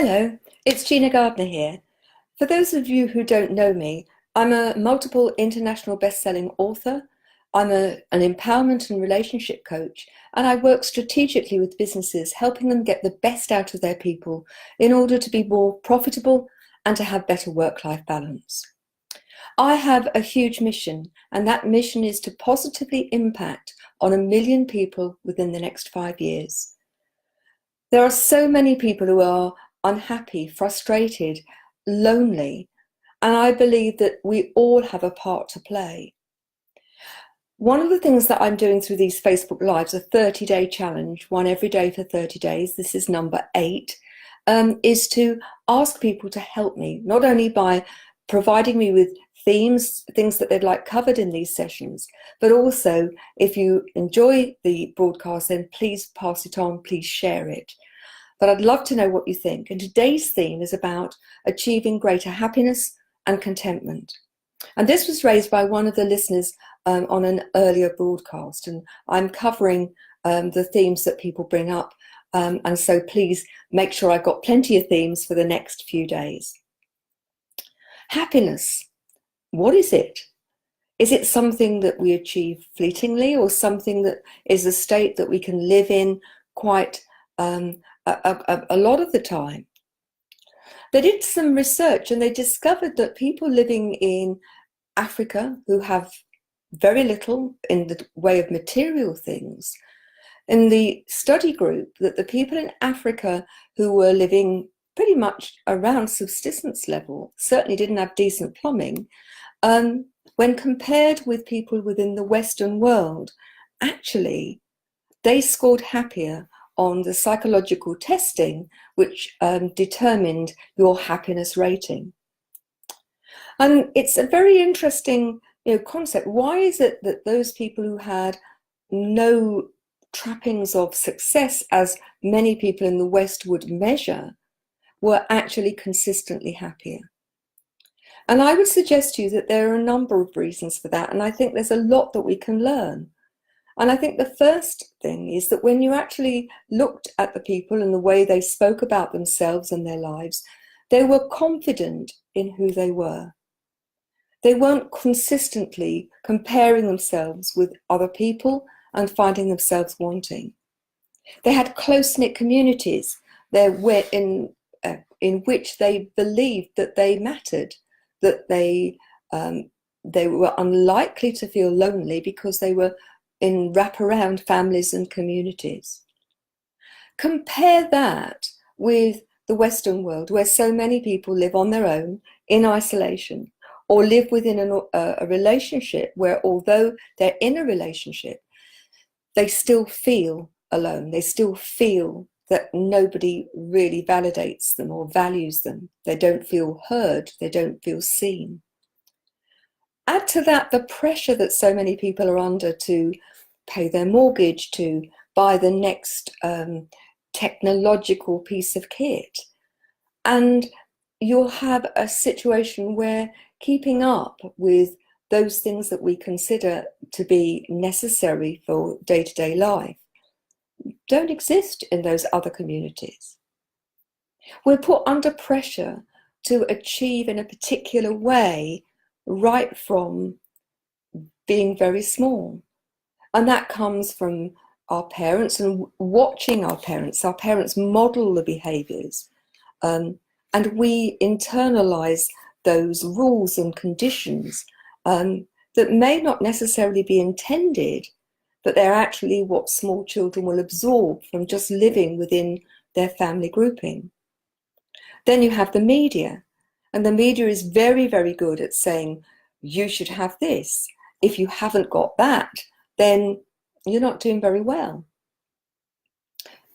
Hello, it's Gina Gardiner here. For those of you who don't know me, I'm a multiple international best-selling author. I'm an empowerment and relationship coach, and I work strategically with businesses, helping them get the best out of their people in order to be more profitable and to have better work-life balance. I have a huge mission, and that mission is to positively impact on 1 million people within the next 5 years. There are so many people who are unhappy, frustrated, lonely, and I believe that we all have a part to play. One of the things that I'm doing through these Facebook Lives, a 30-day challenge, one every day for 30 days, this is number 8, is to ask people to help me, not only by providing me with themes, things that they'd like covered in these sessions, but also if you enjoy the broadcast, then please pass it on, please share it. But I'd love to know what you think. And today's theme is about achieving greater happiness and contentment. And this was raised by one of the listeners on an earlier broadcast. And I'm covering the themes that people bring up. And so please make sure I've got plenty of themes for the next few days. Happiness, what is it? Is it something that we achieve fleetingly, or something that is a state that we can live in quite a lot of the time? They did some research and they discovered that people living in Africa who have very little in the way of material things, in the study group, that the people in Africa who were living pretty much around subsistence level, certainly didn't have decent plumbing, when compared with people within the Western world, actually they scored happier on the psychological testing, which determined your happiness rating. And it's a very interesting concept. Why is it that those people who had no trappings of success, as many people in the West would measure, were actually consistently happier? And I would suggest to you that there are a number of reasons for that, and I think there's a lot that we can learn. And I think the first thing is that when you actually looked at the people and the way they spoke about themselves and their lives, they were confident in who they were. They weren't consistently comparing themselves with other people and finding themselves wanting. They had close-knit communities in which they believed that they mattered, that they were unlikely to feel lonely because they were in wraparound families and communities. Compare that with the Western world, where so many people live on their own in isolation, or live within a relationship where, although they're in a relationship, they still feel alone. They still feel that nobody really validates them or values them. They don't feel heard. They don't feel seen. Add to that the pressure that so many people are under to pay their mortgage, to buy the next technological piece of kit. And you'll have a situation where keeping up with those things that we consider to be necessary for day-to-day life don't exist in those other communities. We're put under pressure to achieve in a particular way right from being very small. And that comes from our parents and watching our parents. Our parents model the behaviours, and we internalise those rules and conditions that may not necessarily be intended, but they're actually what small children will absorb from just living within their family grouping. Then you have the media, and the media is very, very good at saying, you should have this. If you haven't got that, then you're not doing very well.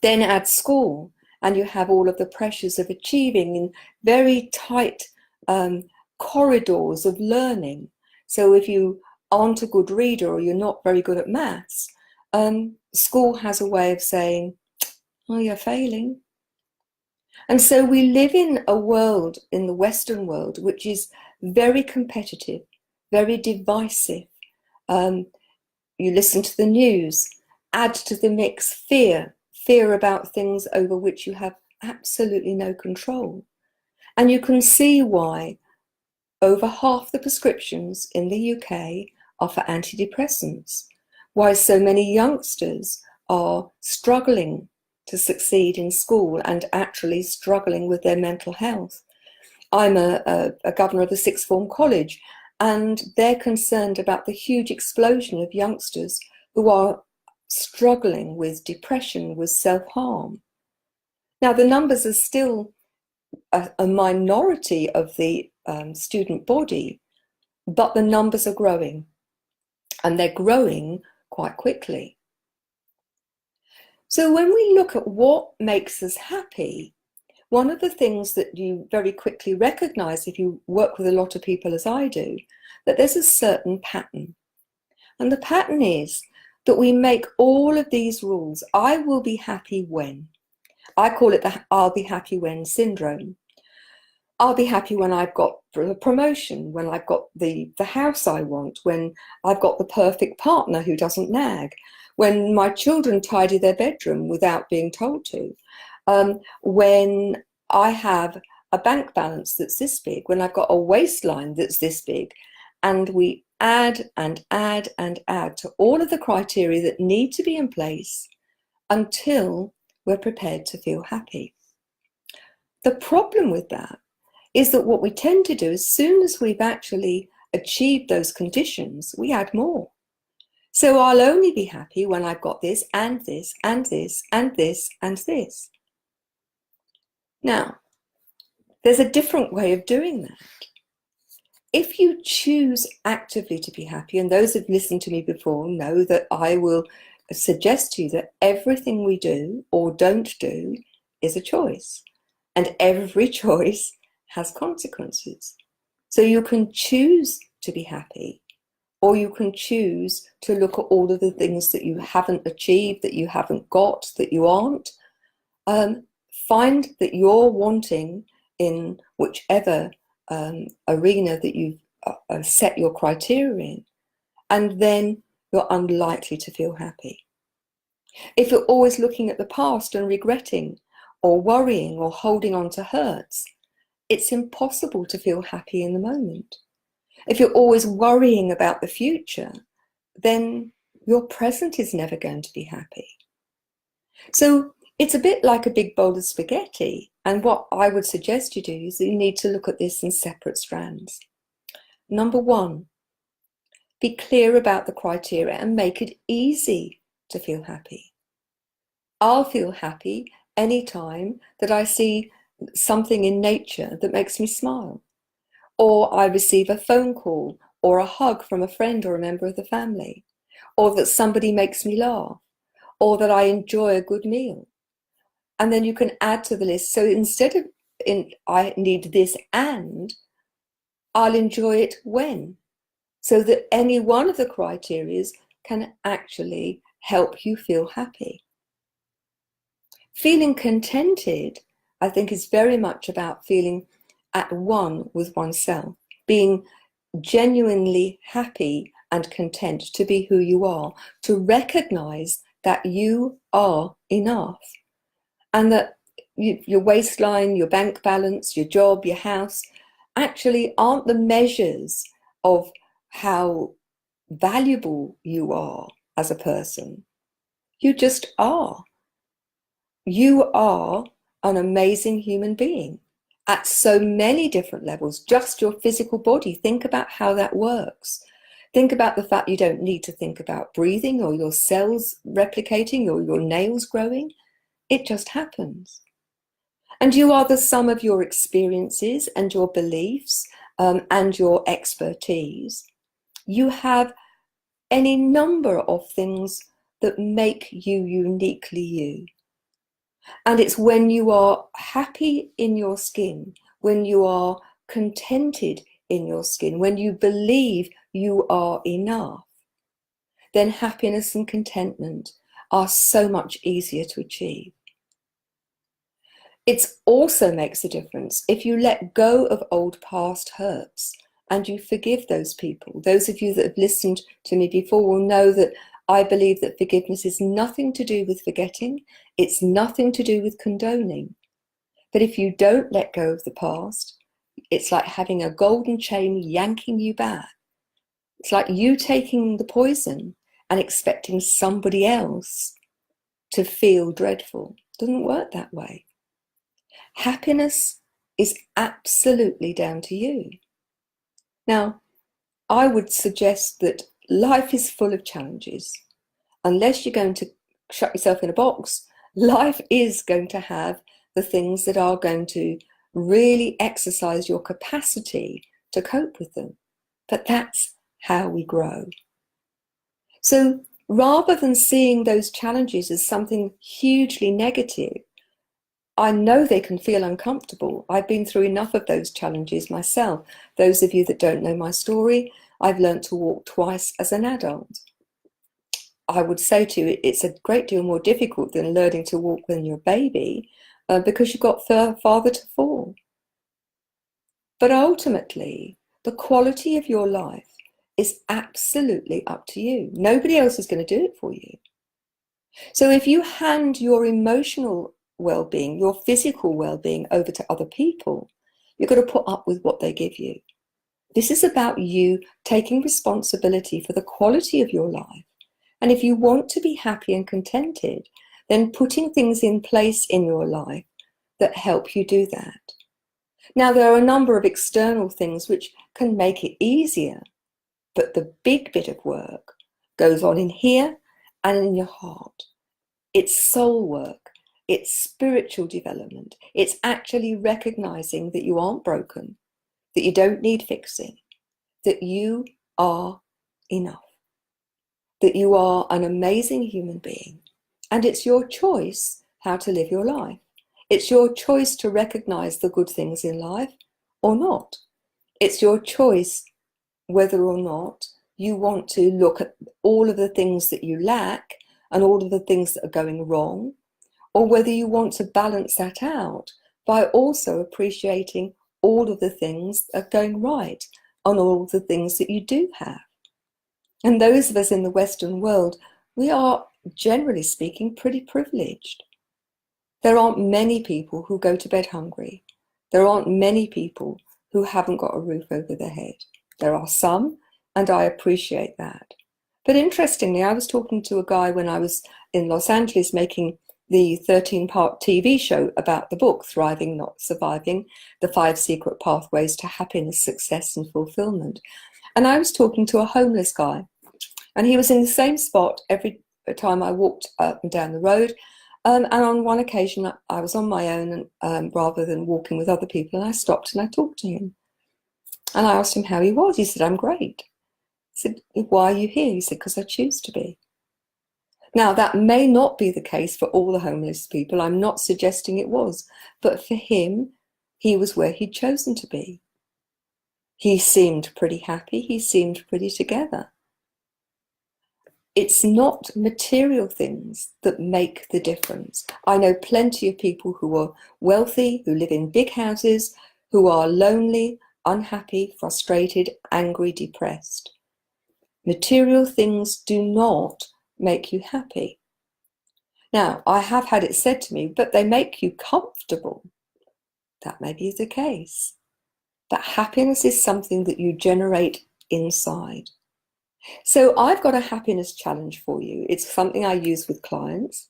Then add school, and you have all of the pressures of achieving in very tight corridors of learning. So if you aren't a good reader or you're not very good at maths, school has a way of saying, oh, you're failing. And so we live in a world, in the Western world, which is very competitive, very divisive. You listen to the news, add to the mix fear about things over which you have absolutely no control. And you can see why over half the prescriptions in the UK are for antidepressants, why so many youngsters are struggling to succeed in school and actually struggling with their mental health. I'm a governor of the sixth form college, and they're concerned about the huge explosion of youngsters who are struggling with depression, with self-harm. Now, the numbers are still a minority of the student body, but the numbers are growing, and they're growing quite quickly. So when we look at what makes us happy, one of the things that you very quickly recognize if you work with a lot of people, as I do, that there's a certain pattern. And the pattern is that we make all of these rules. I will be happy when. I call it the I'll be happy when syndrome. I'll be happy when I've got the promotion, when I've got the house I want, when I've got the perfect partner who doesn't nag, when my children tidy their bedroom without being told to, when I have a bank balance that's this big, when I've got a waistline that's this big. And we add and add and add to all of the criteria that need to be in place until we're prepared to feel happy. The problem with that is that what we tend to do, as soon as we've actually achieved those conditions, we add more. So I'll only be happy when I've got this and this and this and this and this. Now, there's a different way of doing that. If you choose actively to be happy, and those who've listened to me before know that I will suggest to you that everything we do or don't do is a choice, and every choice has consequences. So you can choose to be happy, or you can choose to look at all of the things that you haven't achieved, that you haven't got, that you aren't. Find that you're wanting in whichever arena that you've set your criteria in, and then you're unlikely to feel happy. If you're always looking at the past and regretting or worrying or holding on to hurts, it's impossible to feel happy in the moment. If you're always worrying about the future, then your present is never going to be happy. So it's a bit like a big bowl of spaghetti. And what I would suggest you do is that you need to look at this in separate strands. Number one, be clear about the criteria and make it easy to feel happy. I'll feel happy anytime that I see something in nature that makes me smile, or I receive a phone call or a hug from a friend or a member of the family, or that somebody makes me laugh, or that I enjoy a good meal. And then you can add to the list. So instead of I need this and, I'll enjoy it when, so that any one of the criteria can actually help you feel happy. Feeling contented, I think, is very much about feeling at one with oneself, being genuinely happy and content to be who you are, to recognize that you are enough, and that your waistline, your bank balance, your job, your house actually aren't the measures of how valuable you are as a person. You just are. You are an amazing human being at so many different levels. Just your physical body. Think about how that works. Think about the fact you don't need to think about breathing or your cells replicating or your nails growing. It just happens. And you are the sum of your experiences and your beliefs and your expertise. You have any number of things that make you uniquely you. And it's when you are happy in your skin, when you are contented in your skin, when you believe you are enough, then happiness and contentment are so much easier to achieve. It also makes a difference if you let go of old past hurts and you forgive those people. Those of you that have listened to me before will know that I believe that forgiveness is nothing to do with forgetting. It's nothing to do with condoning. But if you don't let go of the past, it's like having a golden chain yanking you back. It's like you taking the poison and expecting somebody else to feel dreadful. It doesn't work that way. Happiness is absolutely down to you. Now, I would suggest that life is full of challenges. Unless you're going to shut yourself in a box, life is going to have the things that are going to really exercise your capacity to cope with them. But that's how we grow. So rather than seeing those challenges as something hugely negative, I know they can feel uncomfortable. I've been through enough of those challenges myself. Those of you that don't know my story, I've learned to walk twice as an adult. I would say to you, it's a great deal more difficult than learning to walk when you're a baby, because you've got farther to fall. But ultimately, the quality of your life is absolutely up to you. Nobody else is going to do it for you. So if you hand your emotional well-being, your physical well-being over to other people, you've got to put up with what they give you. This is about you taking responsibility for the quality of your life. And if you want to be happy and contented, then putting things in place in your life that help you do that. Now, there are a number of external things which can make it easier, but the big bit of work goes on in here and in your heart. It's soul work, it's spiritual development, it's actually recognizing that you aren't broken, that you don't need fixing, that you are enough, that you are an amazing human being, and it's your choice how to live your life. It's your choice to recognize the good things in life or not. It's your choice whether or not you want to look at all of the things that you lack and all of the things that are going wrong, or whether you want to balance that out by also appreciating all of the things that are going right and all of the things that you do have. And those of us in the Western world, we are, generally speaking, pretty privileged. There aren't many people who go to bed hungry. There aren't many people who haven't got a roof over their head. There are some, and I appreciate that. But interestingly, I was talking to a guy when I was in Los Angeles making the 13-part TV show about the book, Thriving, Not Surviving, The 5 Secret Pathways to Happiness, Success and Fulfillment. And I was talking to a homeless guy, and he was in the same spot every time I walked up and down the road. And on one occasion, I was on my own rather than walking with other people, and I stopped and I talked to him. And I asked him how he was. He said, "I'm great." I said, "Why are you here?" He said, "Because I choose to be." Now, that may not be the case for all the homeless people. I'm not suggesting it was. But for him, he was where he'd chosen to be. He seemed pretty happy. He seemed pretty together. It's not material things that make the difference. I know plenty of people who are wealthy, who live in big houses, who are lonely, unhappy, frustrated, angry, depressed. Material things do not make you happy. Now, I have had it said to me, but they make you comfortable. That may be the case. But happiness is something that you generate inside. So I've got a happiness challenge for you. It's something I use with clients.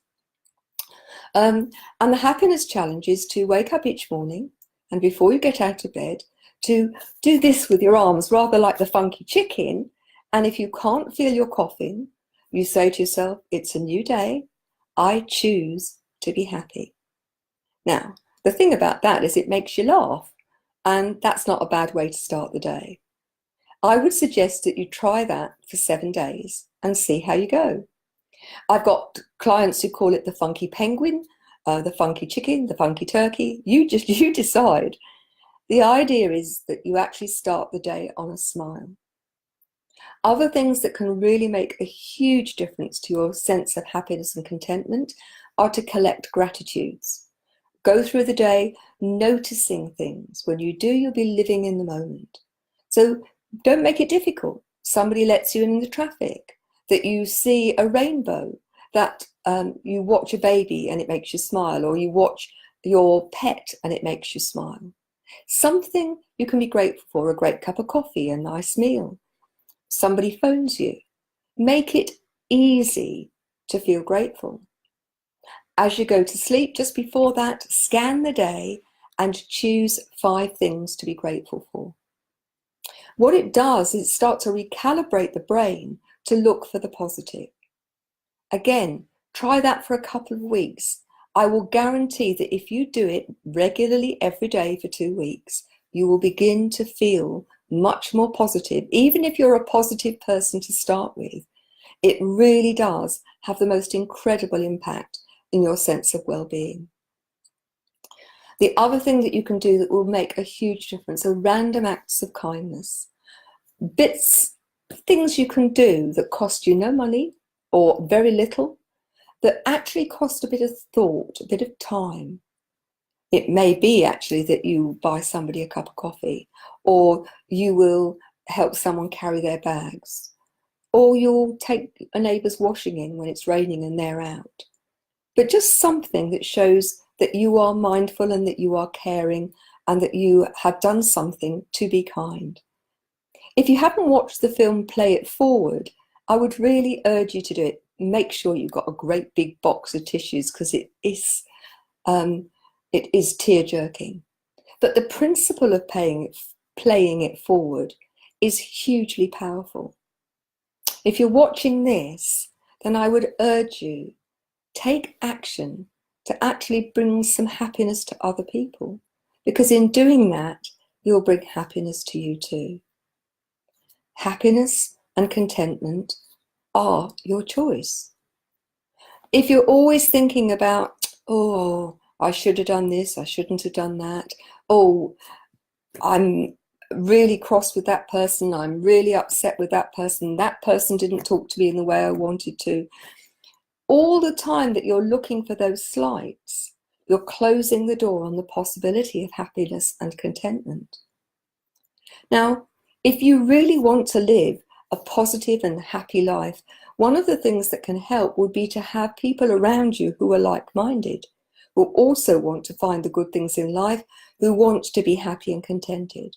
And the happiness challenge is to wake up each morning, and before you get out of bed, to do this with your arms, rather like the funky chicken. And if you can't feel your coffin, you say to yourself, "It's a new day. I choose to be happy." Now, the thing about that is it makes you laugh, and that's not a bad way to start the day. I would suggest that you try that for 7 days and see how you go. I've got clients who call it the funky penguin, the funky chicken, the funky turkey. You decide. The idea is that you actually start the day on a smile. Other things that can really make a huge difference to your sense of happiness and contentment are to collect gratitudes. Go through the day noticing things. When you do, you'll be living in the moment. So don't make it difficult. Somebody lets you in the traffic, that you see a rainbow, that you watch a baby and it makes you smile, or you watch your pet and it makes you smile. Something you can be grateful for, a great cup of coffee, a nice meal. Somebody phones you. Make it easy to feel grateful. As you go to sleep, just before that, scan the day and choose 5 things to be grateful for. What it does is start to recalibrate the brain to look for the positive. Again, try that for a couple of weeks. I will guarantee that if you do it regularly every day for 2 weeks, you will begin to feel much more positive. Even if you're a positive person to start with, it really does have the most incredible impact in your sense of well-being. The other thing that you can do that will make a huge difference are random acts of kindness. Things you can do that cost you no money or very little, that actually cost a bit of thought, a bit of time. It may be actually that you buy somebody a cup of coffee, or you will help someone carry their bags, or you'll take a neighbour's washing in when it's raining and they're out. But just something that shows that you are mindful and that you are caring and that you have done something to be kind. If you haven't watched the film Play It Forward, I would really urge you to do it. Make sure you've got a great big box of tissues, because it is tear-jerking. But the principle of playing it forward is hugely powerful. If you're watching this, then I would urge you, take action to actually bring some happiness to other people, because in doing that, you'll bring happiness to you too. Happiness and contentment are your choice. If you're always thinking about, oh, I should have done this, I shouldn't have done that, oh, I'm really cross with that person, I'm really upset with that person didn't talk to me in the way I wanted to. All the time that you're looking for those slights, you're closing the door on the possibility of happiness and contentment. Now, if you really want to live a positive and happy life, one of the things that can help would be to have people around you who are like-minded, who also want to find the good things in life, who want to be happy and contented.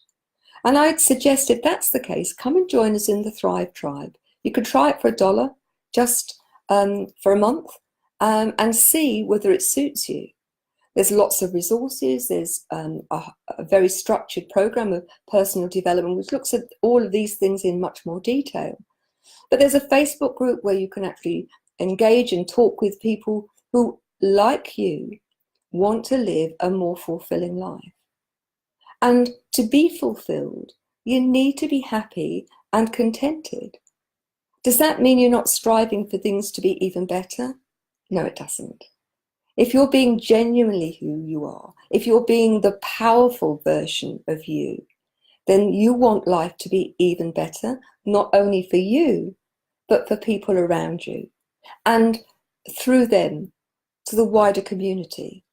And I'd suggest, if that's the case, come and join us in the Thrive Tribe. You could try it for $1, just for a month, and see whether it suits you. There's lots of resources. There's a very structured program of personal development which looks at all of these things in much more detail. But there's a Facebook group where you can actually engage and talk with people who, like you, want to live a more fulfilling life. And to be fulfilled, you need to be happy and contented. Does that mean you're not striving for things to be even better? No, it doesn't. If you're being genuinely who you are, if you're being the powerful version of you, then you want life to be even better, not only for you, but for people around you, and through them to the wider community.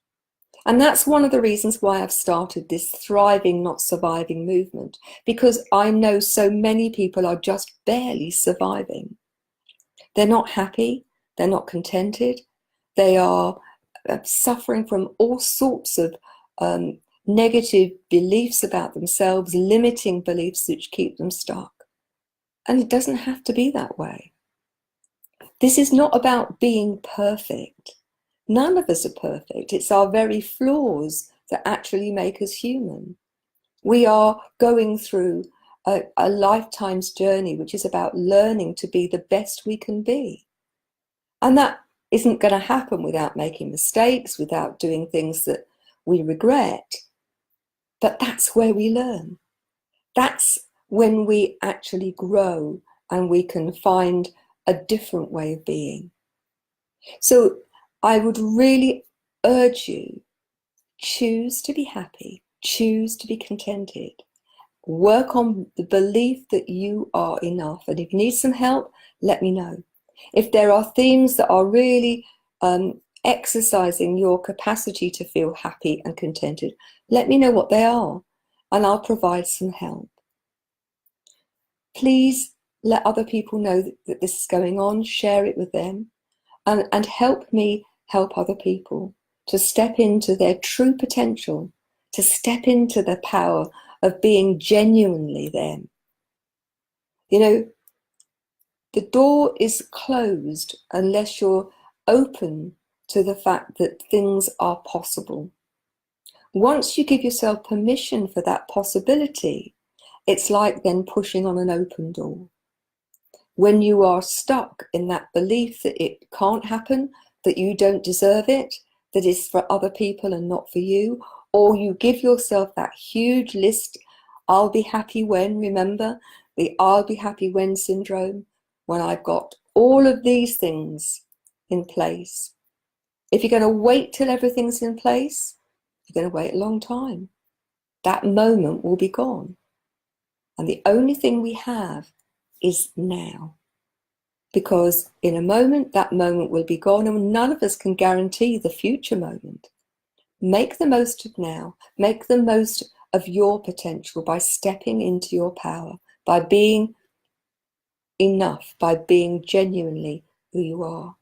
And that's one of the reasons why I've started this Thriving, Not Surviving movement, because I know so many people are just barely surviving. They're not happy, they're not contented, they are suffering from all sorts of negative beliefs about themselves, limiting beliefs which keep them stuck. And it doesn't have to be that way. This is not about being perfect. None of us are perfect. It's our very flaws that actually make us human. We are going through a lifetime's journey, which is about learning to be the best we can be. And that isn't going to happen without making mistakes, without doing things that we regret. But that's where we learn. That's when we actually grow and we can find a different way of being. So I would really urge you, choose to be happy, choose to be contented. Work on the belief that you are enough. And if you need some help, let me know. If there are themes that are really exercising your capacity to feel happy and contented, let me know what they are, and I'll provide some help. Please let other people know that this is going on, share it with them, and help me help other people. to step into their true potential, to step into the power of being genuinely them. You know, the door is closed unless you're open to the fact that things are possible. Once you give yourself permission for that possibility, it's like then pushing on an open door. When you are stuck in that belief that it can't happen, that you don't deserve it, that it's for other people and not for you, or you give yourself that huge list, I'll be happy when, remember, the I'll be happy when syndrome, when I've got all of these things in place. If you're going to wait till everything's in place, you're going to wait a long time. That moment will be gone. And the only thing we have is now. Because in a moment, that moment will be gone, and none of us can guarantee the future moment. Make the most of now. Make the most of your potential by stepping into your power, by being enough, by being genuinely who you are.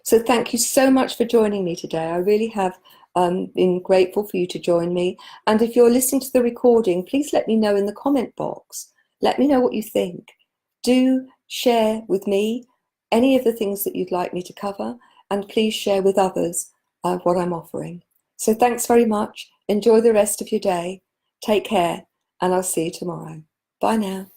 So thank you so much for joining me today. I really have been grateful for you to join me. And if you're listening to the recording, please let me know in the comment box. Let me know what you think. Do share with me any of the things that you'd like me to cover, and please share with others what I'm offering. So thanks very much. Enjoy the rest of your day. Take care, and I'll see you tomorrow. Bye now.